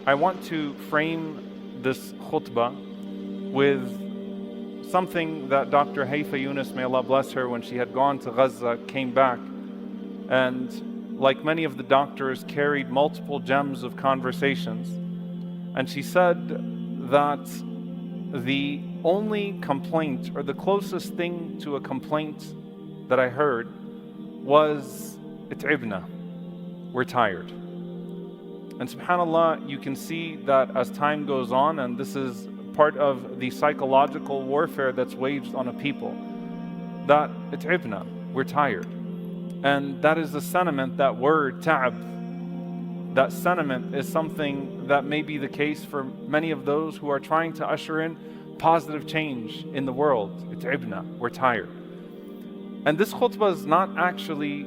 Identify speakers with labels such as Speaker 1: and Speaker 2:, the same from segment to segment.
Speaker 1: I want to frame this khutbah with something that Dr. Haifa Yunus, may Allah bless her, when she had gone to Gaza, came back and, like many of the doctors, carried multiple gems of conversations. And she said that the only complaint, or the closest thing to a complaint that I heard, was it'ibna, we're tired. And subhanAllah, you can see that as time goes on, and this is part of the psychological warfare that's waged on a people, that it'ibna, we're tired. And that is the sentiment, that word ta'ab, that sentiment is something that may be the case for many of those who are trying to usher in positive change in the world. It'ibna, we're tired. And this khutbah is not actually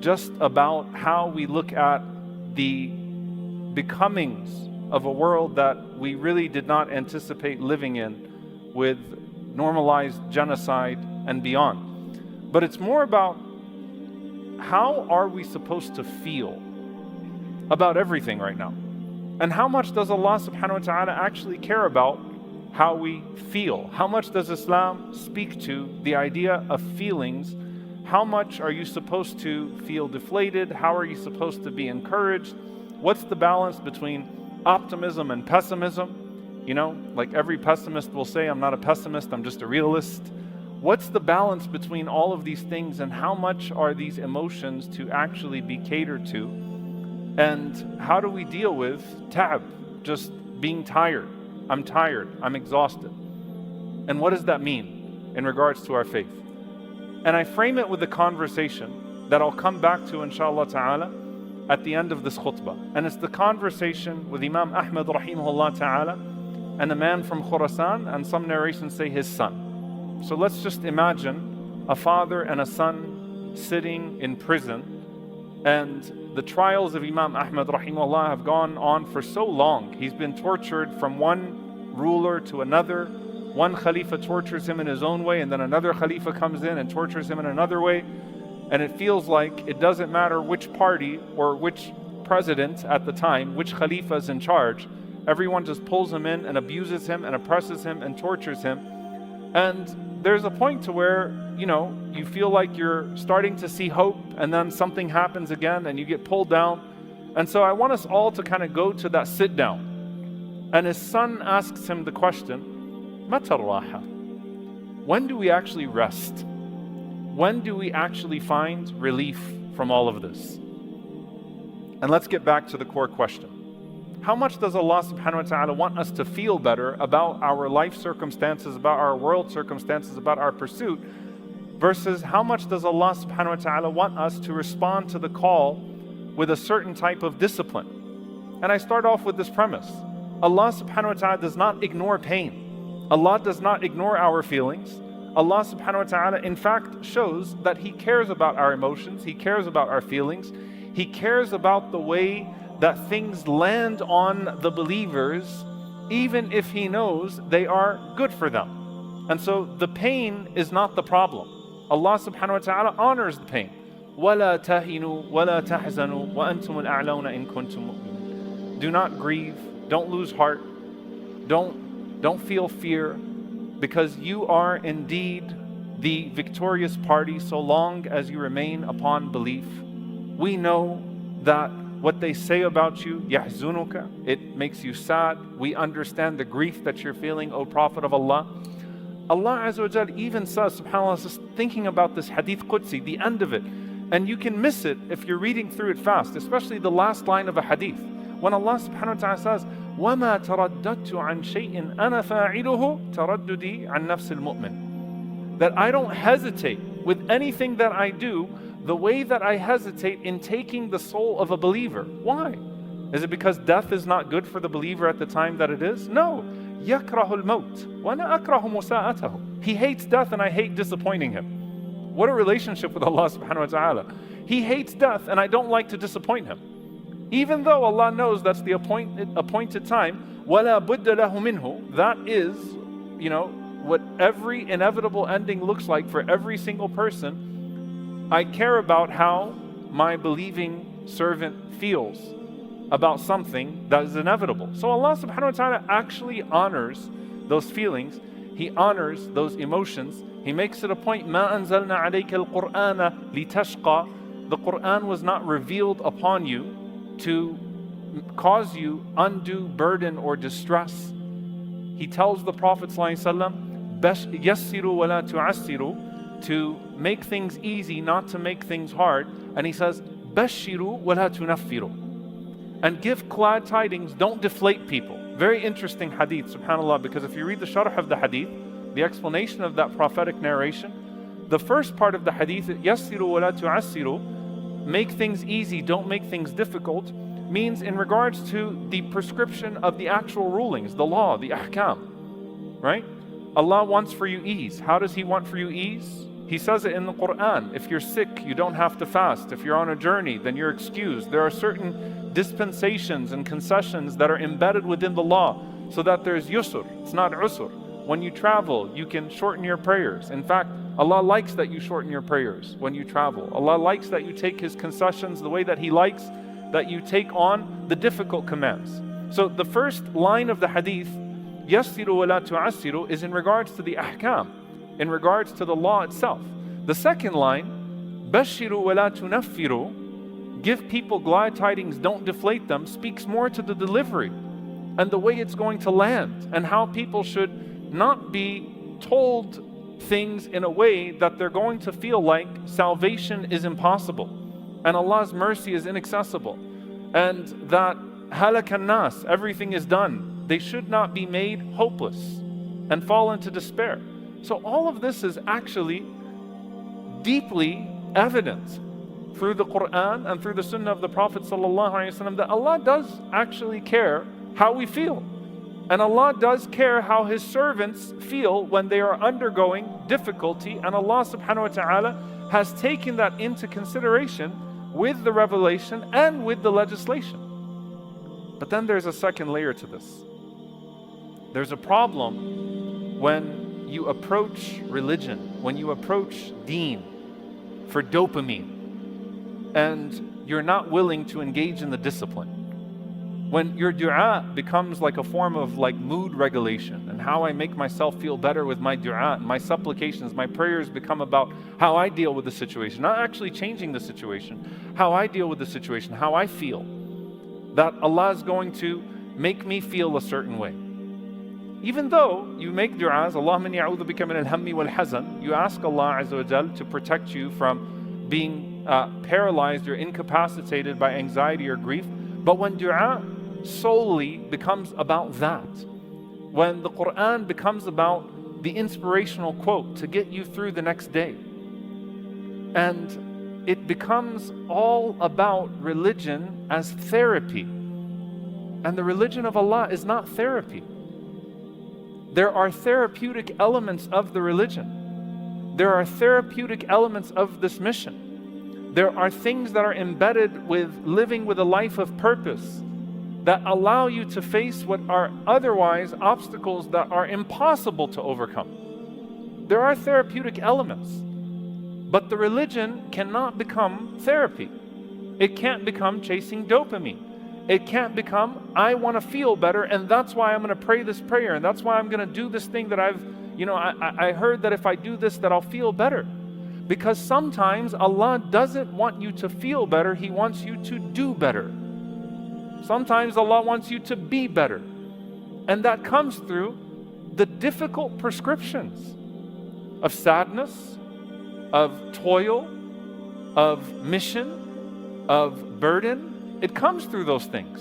Speaker 1: just about how we look at the becomings of a world that we really did not anticipate living in, with normalized genocide and beyond. But it's more about how are we supposed to feel about everything right now? And how much does Allah subhanahu wa ta'ala actually care about how we feel? How much does Islam speak to the idea of feelings? How much are you supposed to feel deflated? How are you supposed to be encouraged? What's the balance between optimism and pessimism? You know, like every pessimist will say, I'm not a pessimist, I'm just a realist. What's the balance between all of these things, and how much are these emotions to actually be catered to? And how do we deal with ta'ab, just being tired? I'm tired, I'm exhausted. And what does that mean in regards to our faith? And I frame it with a conversation that I'll come back to inshallah ta'ala at the end of this khutbah. And it's the conversation with Imam Ahmad rahimahullah ta'ala and a man from Khurasan, and some narrations say his son. So let's just imagine a father and a son sitting in prison, and the trials of Imam Ahmad rahimahullah have gone on for so long. He's been tortured from one ruler to another. One Khalifa tortures him in his own way, and then another Khalifa comes in and tortures him in another way. And it feels like it doesn't matter which party or which president at the time, which Khalifa is in charge. Everyone just pulls him in and abuses him and oppresses him and tortures him. And there's a point to where, you know, you feel like you're starting to see hope, and then something happens again and you get pulled down. And so I want us all to kind of go to that sit down. And his son asks him the question, Mata raha? When do we actually rest? When do we actually find relief from all of this? And let's get back to the core question. How much does Allah subhanahu wa ta'ala want us to feel better about our life circumstances, about our world circumstances, about our pursuit, versus how much does Allah subhanahu wa ta'ala want us to respond to the call with a certain type of discipline? And I start off with this premise. Allah subhanahu wa ta'ala does not ignore pain. Allah does not ignore our feelings. Allah subhanahu wa ta'ala in fact shows that He cares about our emotions, He cares about our feelings, He cares about the way that things land on the believers, even if He knows they are good for them. And so the pain is not the problem. Allah subhanahu wa ta'ala honors the pain. وَلَا تَهِنُوا وَلَا تَحْزَنُوا وَأَنْتُمُ الْأَعْلَوْنَ إِن كُنتُم مُؤْمِنِينَ. Do not grieve, don't lose heart, don't feel fear, because you are indeed the victorious party so long as you remain upon belief. We know that what they say about you, يَحْزُنُكَ, it makes you sad. We understand the grief that you're feeling, O Prophet of Allah. Allah Azza wa Jal even says, subhanAllah, just thinking about this Hadith Qudsi, the end of it, and you can miss it if you're reading through it fast, especially the last line of a hadith. When Allah subhanahu wa ta'ala says, وَمَا تَرَدَّدْتُ عَنْ شَيْءٍ أَنَا فَاعِلُهُ تَرَدُّدِي عَنْ نَفْسِ الْمُؤْمِنِ. That I don't hesitate with anything that I do the way that I hesitate in taking the soul of a believer. Why? Is it because death is not good for the believer at the time that it is? No. يَكْرَهُ الْمَوْتِ وَأَنَا أَكْرَهُ مُسَاءَتَهُ. He hates death and I hate disappointing him. What a relationship with Allah subhanahu wa ta'ala. He hates death and I don't like to disappoint him. Even though Allah knows that's the appointed time, وَلَا بُدَّ لَهُ مِنْهُ. That is, you know, what every inevitable ending looks like for every single person. I care about how my believing servant feels about something that is inevitable. So Allah subhanahu wa ta'ala actually honors those feelings. He honors those emotions. He makes it a point, مَا أَنزَلْنَا عَلَيْكَ الْقُرْآنَ لِتَشْقَى. The Qur'an was not revealed upon you to cause you undue burden or distress. He tells the Prophet ﷺ, يَسِّرُوا وَلَا تُعَسِّرُوا, to make things easy, not to make things hard. And he says, بَشِّرُوا وَلَا تُنَفِّرُوا, and give glad tidings, don't deflate people. Very interesting hadith, subhanAllah, because if you read the sharh of the hadith, the explanation of that prophetic narration, the first part of the hadith, يَسِّرُوا وَلَا تُعَسِّرُوا, make things easy, don't make things difficult, means in regards to the prescription of the actual rulings, the law, the ahkam, right? Allah wants for you ease. How does He want for you ease? He says it in the Qur'an. If you're sick, you don't have to fast. If you're on a journey, then you're excused. There are certain dispensations and concessions that are embedded within the law so that there's yusr, it's not usr. When you travel, you can shorten your prayers. In fact, Allah likes that you shorten your prayers when you travel. Allah likes that you take His concessions the way that He likes that you take on the difficult commands. So the first line of the hadith, يَسِّرُوا وَلَا تُعَسِّرُوا, is in regards to the ahkam, in regards to the law itself. The second line, بَشِّرُوا وَلَا تُنَفِّرُوا, give people glad tidings, don't deflate them, speaks more to the delivery and the way it's going to land, and how people should not be told things in a way that they're going to feel like salvation is impossible and Allah's mercy is inaccessible, and that halakan nas, everything is done. They should not be made hopeless and fall into despair. So all of this is actually deeply evident through the Quran and through the Sunnah of the Prophet ﷺ, that Allah does actually care how we feel. And Allah does care how His servants feel when they are undergoing difficulty. And Allah subhanahu wa ta'ala has taken that into consideration with the revelation and with the legislation. But then there's a second layer to this. There's a problem when you approach religion, when you approach deen for dopamine, and you're not willing to engage in the discipline. When your dua becomes like a form of like mood regulation, and how I make myself feel better with my dua, my supplications, my prayers become about how I deal with the situation, not actually changing the situation, how I deal with the situation, how I feel, that Allah is going to make me feel a certain way. Even though you make du'as, Allahumma inni a'udhu bika min al-hammi wal-hazan, you ask Allah Azza wa Jal to protect you from being paralyzed or incapacitated by anxiety or grief. But when du'a solely becomes about that, when the Quran becomes about the inspirational quote to get you through the next day, and it becomes all about religion as therapy, and the religion of Allah is not therapy. There are therapeutic elements of the religion. There are therapeutic elements of this mission. There are things that are embedded with living with a life of purpose that allow you to face what are otherwise obstacles that are impossible to overcome. There are therapeutic elements, but the religion cannot become therapy. It can't become chasing dopamine. It can't become, I want to feel better, and that's why I'm going to pray this prayer, and that's why I'm going to do this thing that I heard that if I do this that I'll feel better. Because sometimes Allah doesn't want you to feel better, He wants you to do better. Sometimes Allah wants you to be better. And that comes through the difficult prescriptions of sadness, of toil, of mission, of burden. It comes through those things.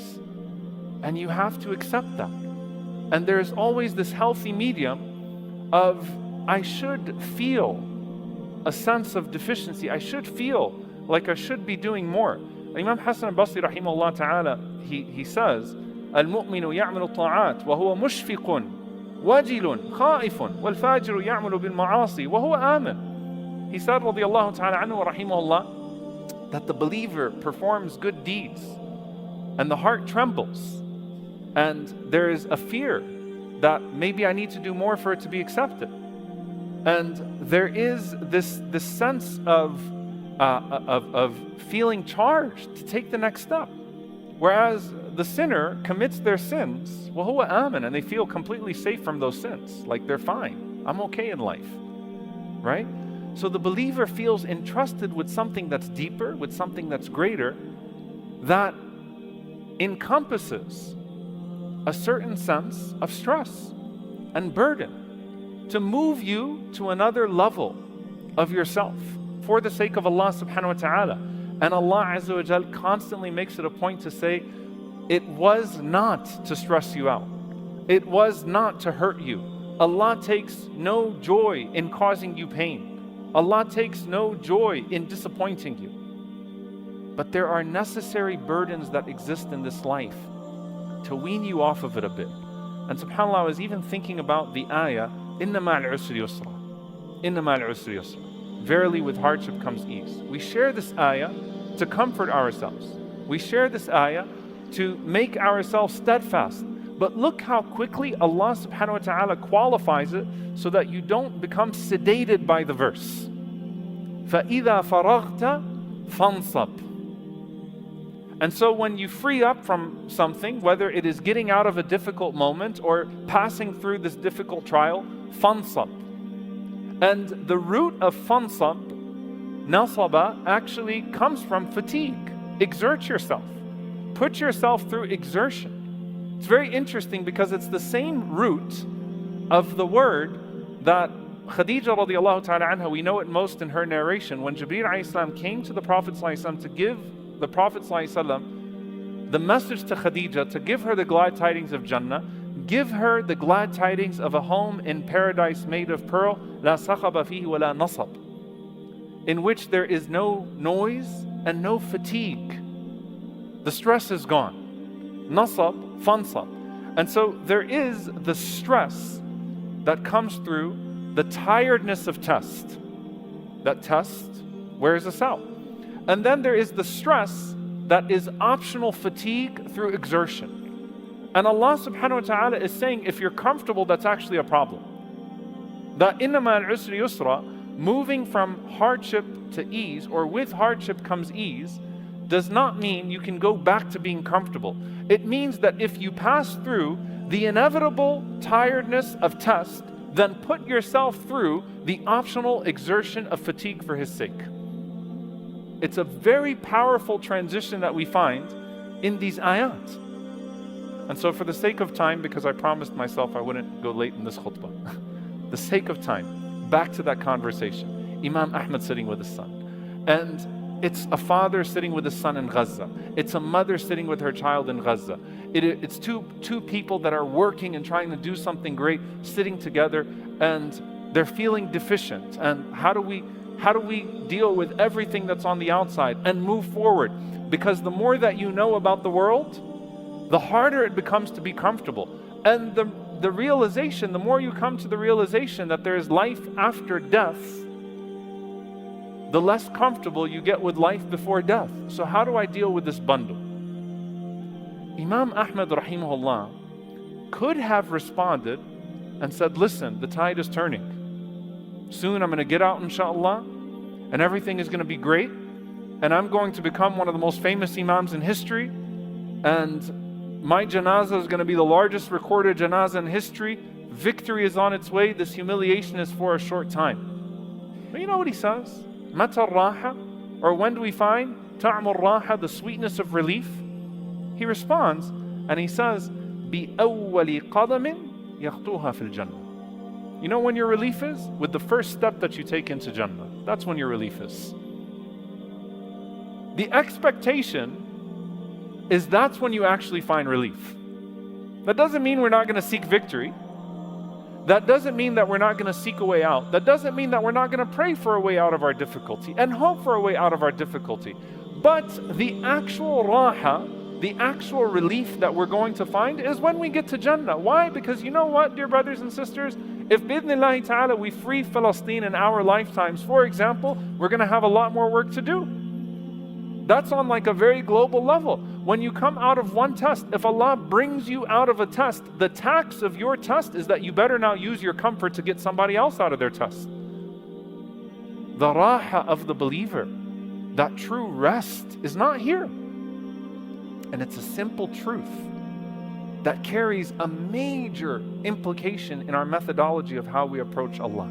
Speaker 1: And you have to accept that. And there's always this healthy medium of, I should feel a sense of deficiency. I should feel like I should be doing more. Imam Hassan al-Basri rahimahullah ta'ala, he says, المؤمن يعمل الطاعات وهو مشفق وجل خائف والفاجر يعمل بالمعاصي وهو آمن. He said radiyallahu ta'ala anhu wa rahimahullah, that the believer performs good deeds and the heart trembles, and there is a fear that maybe I need to do more for it to be accepted. And there is this sense of feeling charged to take the next step. Whereas the sinner commits their sins, وَهُوَ آمِن, and they feel completely safe from those sins. Like they're fine. I'm okay in life. Right? So the believer feels entrusted with something that's deeper, with something that's greater, that encompasses a certain sense of stress and burden to move you to another level of yourself for the sake of Allah subhanahu wa ta'ala. And Allah Azza wa Jal constantly makes it a point to say, it was not to stress you out. It was not to hurt you. Allah takes no joy in causing you pain. Allah takes no joy in disappointing you. But there are necessary burdens that exist in this life to wean you off of it a bit. And subhanAllah, I was even thinking about the ayah, Inna ma'al usri yusra. Inna ma'al usri yusra. Verily with hardship comes ease. We share this ayah to comfort ourselves. We share this ayah to make ourselves steadfast. But look how quickly Allah subhanahu wa ta'ala qualifies it so that you don't become sedated by the verse. فَإِذَا فَرَغْتَ فَانْصَبْ. And so when you free up from something, whether it is getting out of a difficult moment or passing through this difficult trial, fansab. And the root of fansab, nasaba, actually comes from fatigue. Exert yourself. Put yourself through exertion. It's very interesting because it's the same root of the word that Khadija radiallahu ta'ala anha, we know it most in her narration, when Jibreel alayhi salam came to the Prophet sallallahu alaihi wasallam to give the Prophet ﷺ the message to Khadija, to give her the glad tidings of Jannah, give her the glad tidings of a home in paradise made of pearl, la sakhaba fihi wa la nasab, in which there is no noise and no fatigue. The stress is gone. Nasab, fansab. And so there is the stress that comes through the tiredness of test. That test wears us out. And then there is the stress that is optional fatigue through exertion. And Allah subhanahu wa ta'ala is saying, if you're comfortable, that's actually a problem. That innama al-usri yusra, moving from hardship to ease, or with hardship comes ease, does not mean you can go back to being comfortable. It means that if you pass through the inevitable tiredness of test, then put yourself through the optional exertion of fatigue for His sake. It's a very powerful transition that we find in these ayat. And so for the sake of time, because I promised myself I wouldn't go late in this khutbah, the sake of time, back to that conversation. Imam Ahmad sitting with his son. And it's a father sitting with his son in Gaza. It's a mother sitting with her child in Gaza. It's two people that are working and trying to do something great, sitting together, and they're feeling deficient. And how do we deal with everything that's on the outside and move forward? Because the more that you know about the world, the harder it becomes to be comfortable. And the realization, the more you come to the realization that there is life after death, the less comfortable you get with life before death. So how do I deal with this bundle? Imam Ahmad rahimahullah could have responded and said, listen, the tide is turning. Soon I'm going to get out inshallah, and everything is going to be great, and I'm going to become one of the most famous imams in history, and my janazah is going to be the largest recorded janazah in history. Victory is on its way. This humiliation is for a short time. But you know what he says? Mata raha, or when do we find ta'amul raha, the sweetness of relief? He responds and he says, bi awwali qadamin yakhtuha fil jannah. You know when your relief is? With the first step that you take into Jannah. That's when your relief is. The expectation is that's when you actually find relief. That doesn't mean we're not going to seek victory. That doesn't mean that we're not going to seek a way out. That doesn't mean that we're not going to pray for a way out of our difficulty and hope for a way out of our difficulty. But the actual raha, the actual relief that we're going to find is when we get to Jannah. Why? Because you know what, dear brothers and sisters? If bidnillahi ta'ala we free Palestine in our lifetimes, for example, we're going to have a lot more work to do. That's on like a very global level. When you come out of one test, if Allah brings you out of a test, the tax of your test is that you better now use your comfort to get somebody else out of their test. The raha of the believer, that true rest, is not here. And it's a simple truth that carries a major implication in our methodology of how we approach Allah.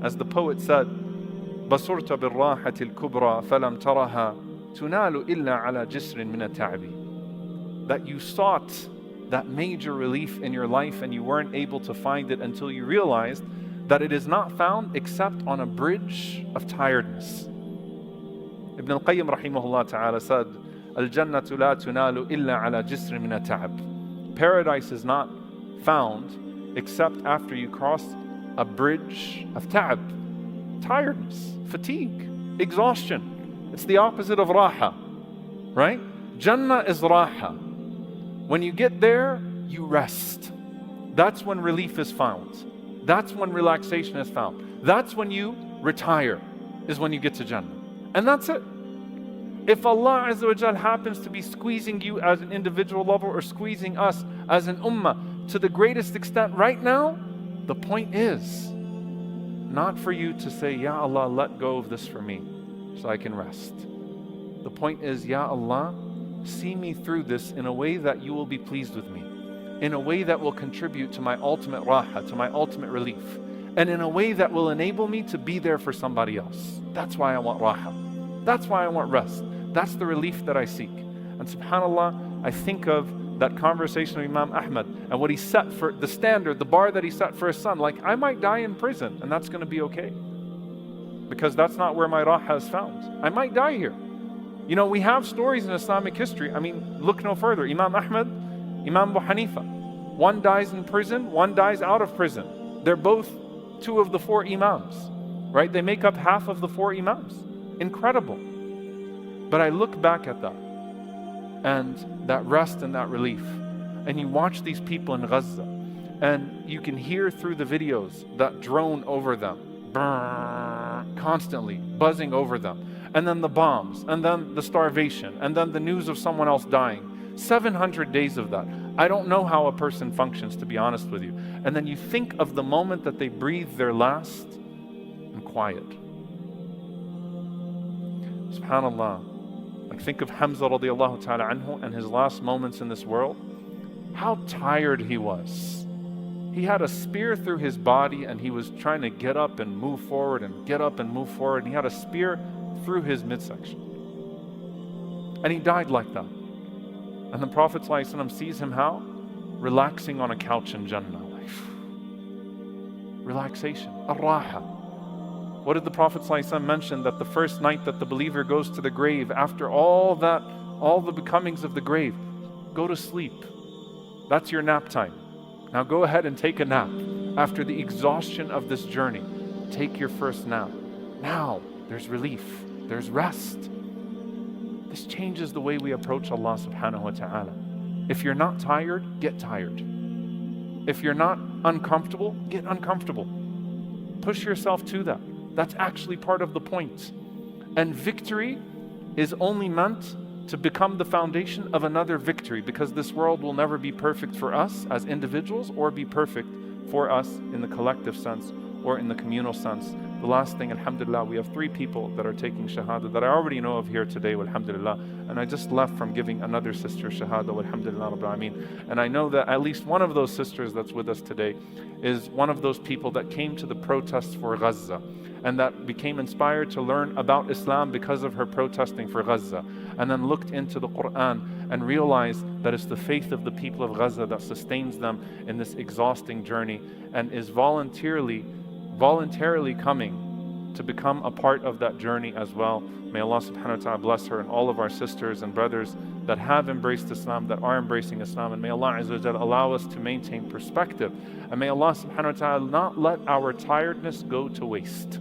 Speaker 1: As the poet said, بَصُرْتَ بِالرَّاحَةِ الْكُبْرَى فَلَمْ تَرَهَا تُنَالُ إِلَّا عَلَى جِسْرٍ مِنَ التَّعْبِ. That you sought that major relief in your life and you weren't able to find it until you realized that it is not found except on a bridge of tiredness. Ibn al-Qayyim rahimahullah ta'ala said, الْجَنَّةُ لَا تُنَالُ إِلَّا عَلَى جِسْرٍ مِنَ التَّعْبِ. Paradise is not found except after you cross a bridge of ta'ab, tiredness, fatigue, exhaustion. It's the opposite of raha, right? Jannah is raha. When you get there, you rest. That's when relief is found. That's when relaxation is found. That's when you retire, is when you get to Jannah. And that's it. If Allah Azza wa Jal happens to be squeezing you as an individual level or squeezing us as an ummah to the greatest extent right now, the point is not for you to say, Ya Allah, let go of this for me so I can rest. The point is, Ya Allah, see me through this in a way that you will be pleased with me, in a way that will contribute to my ultimate raha, to my ultimate relief, and in a way that will enable me to be there for somebody else. That's why I want raha. That's why I want rest. That's the relief that I seek. And subhanAllah, I think of that conversation with Imam Ahmad and what he set for the standard, the bar that he set for his son. Like, I might die in prison and that's going to be okay, because that's not where my raha is found. I might die here. You know, we have stories in Islamic history. I mean, look no further. Imam Ahmad, Imam Abu Hanifa. One dies in prison, one dies out of prison. They're both two of the four Imams, right? They make up half of the four Imams. Incredible. But I look back at that and that rest and that relief, and you watch these people in Gaza and you can hear through the videos that drone over them, constantly buzzing over them, and then the bombs, and then the starvation, and then the news of someone else dying. 700 days of that. I don't know how a person functions, to be honest with you. And then you think of the moment that they breathe their last in quiet. SubhanAllah. Like, think of Hamza radiallahu ta'ala anhu and his last moments in this world. How tired he was. He had a spear through his body and he was trying to get up and move forward and get up and move forward. And he had a spear through his midsection. And he died like that. And the Prophet ﷺ sees him how? Relaxing on a couch in Jannah. Relaxation. Ar-Raha. What did the Prophet ﷺ mention? That the first night that the believer goes to the grave, after all the becomings of the grave, go to sleep. That's your nap time. Now go ahead and take a nap. After the exhaustion of this journey, take your first nap. Now there's relief, there's rest. This changes the way we approach Allah subhanahu wa ta'ala. If you're not tired, get tired. If you're not uncomfortable, get uncomfortable. Push yourself to that. That's actually part of the point. And victory is only meant to become the foundation of another victory, because this world will never be perfect for us as individuals or be perfect for us in the collective sense or in the communal sense. The last thing, alhamdulillah, we have 3 people that are taking shahada that I already know of here today, alhamdulillah. And I just left from giving another sister shahada, alhamdulillah rabbil alameen. And I know that at least one of those sisters that's with us today is one of those people that came to the protests for Gaza and that became inspired to learn about Islam because of her protesting for Gaza, and then looked into the Quran and realized that it's the faith of the people of Gaza that sustains them in this exhausting journey, and is voluntarily coming to become a part of that journey as well. May Allah subhanahu wa ta'ala bless her and all of our sisters and brothers that have embraced Islam, that are embracing Islam. And may Allah Azza wa Jalla allow us to maintain perspective. And may Allah subhanahu wa ta'ala not let our tiredness go to waste.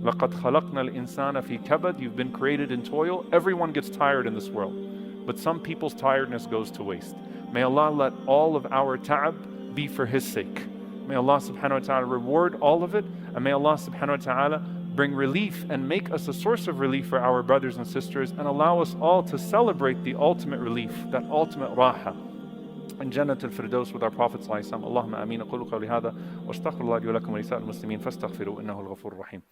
Speaker 1: لَقَدْ خَلَقْنَا الْإِنسَانَ فِي كَبَدٍ. You've been created in toil. Everyone gets tired in this world. But some people's tiredness goes to waste. May Allah let all of our ta'ab be for His sake. May Allah subhanahu wa ta'ala reward all of it. And may Allah subhanahu wa ta'ala bring relief and make us a source of relief for our brothers and sisters, and allow us all to celebrate the ultimate relief, that ultimate raha in Jannat al-Firdaus with our Prophet sallallahu alaihi wasallam. Allahumma ameen. Aqulu qawli hadha wa astaghfirullah li wa lakum wa li sa'il muslimin fastaghfiru innahu al-ghafurur rahim.